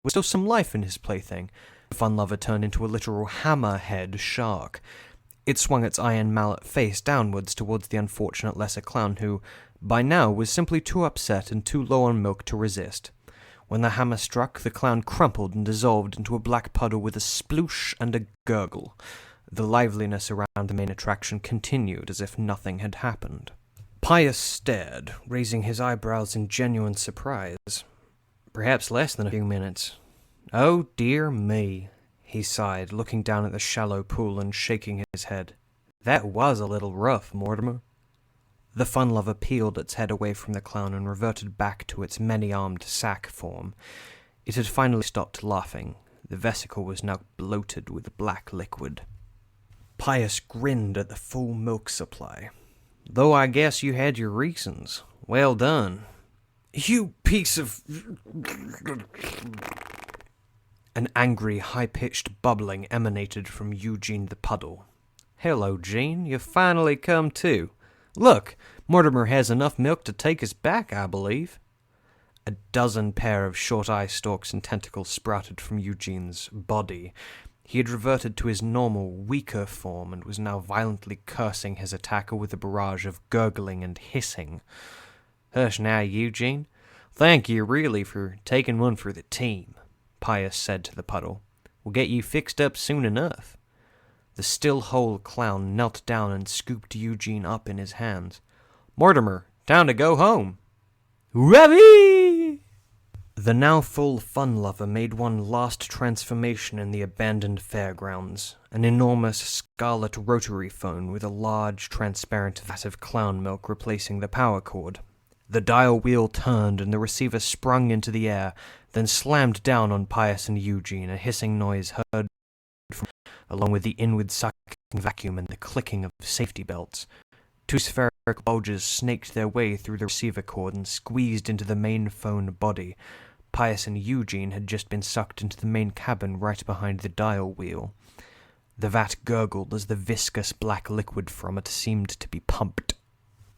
was still some life in his plaything. The fun lover turned into a literal hammerhead shark. It swung its iron mallet face downwards towards the unfortunate lesser clown who, by now, was simply too upset and too low on milk to resist. When the hammer struck, the clown crumpled and dissolved into a black puddle with a sploosh and a gurgle. The liveliness around the main attraction continued as if nothing had happened. Pius stared, raising his eyebrows in genuine surprise. Perhaps less than a few minutes. "Oh, dear me," he sighed, looking down at the shallow pool and shaking his head. "That was a little rough, Mortimer." The fun lover peeled its head away from the clown and reverted back to its many-armed sack form. It had finally stopped laughing. The vesicle was now bloated with black liquid. Pius grinned at the full milk supply. "Though I guess you had your reasons. Well done." "You piece of..." An angry, high-pitched bubbling emanated from Eugene the Puddle. "Hello, Gene. You've finally come to. Look, Mortimer has enough milk to take us back, I believe." A dozen pair of short eye stalks and tentacles sprouted from Eugene's body. He had reverted to his normal, weaker form and was now violently cursing his attacker with a barrage of gurgling and hissing. "Hush now, Eugene. Thank you, really, for taking one for the team," Pius said to the puddle. "We'll get you fixed up soon enough." The still whole clown knelt down and scooped Eugene up in his hands. "Mortimer, time to go home." "Ravi!" The now full fun lover made one last transformation in the abandoned fairgrounds, an enormous scarlet rotary phone with a large transparent vat of clown milk replacing the power cord. The dial wheel turned and the receiver sprung into the air, then slammed down on Pius and Eugene, a hissing noise heard from, along with the inward sucking vacuum and the clicking of safety belts. Two spherical bulges snaked their way through the receiver cord and squeezed into the main phone body. Pius and Eugene had just been sucked into the main cabin right behind the dial wheel. The vat gurgled as the viscous black liquid from it seemed to be pumped.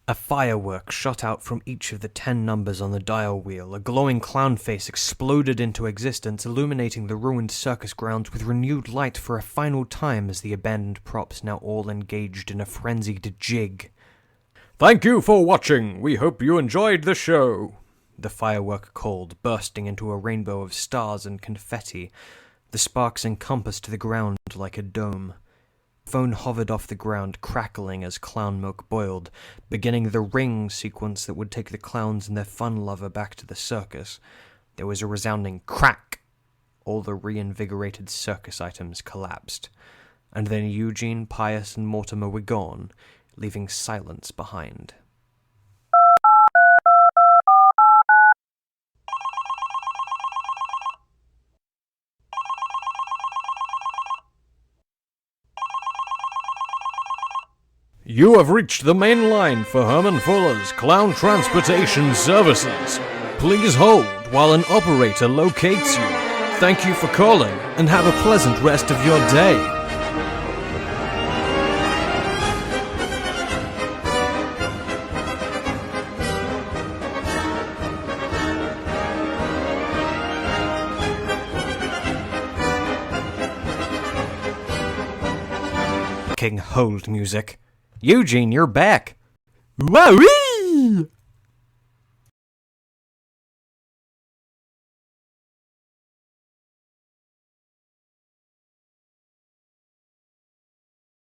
A firework shot out from each of the 10 numbers on the dial wheel. A glowing clown face exploded into existence, illuminating the ruined circus grounds with renewed light for a final time as the abandoned props now all engaged in a frenzied jig. "Thank you for watching. We hope you enjoyed the show," the firework called, bursting into a rainbow of stars and confetti. The sparks encompassed the ground like a dome. The phone hovered off the ground, crackling as clown milk boiled, beginning the ring sequence that would take the clowns and their fun lover back to the circus. There was a resounding crack. All the reinvigorated circus items collapsed. And then Eugene, Pius, and Mortimer were gone, leaving silence behind. You have reached the main line for Herman Fuller's Clown Transportation Services. Please hold while an operator locates you. Thank you for calling, and have a pleasant rest of your day. King hold music. Eugene, you're back. Wowee!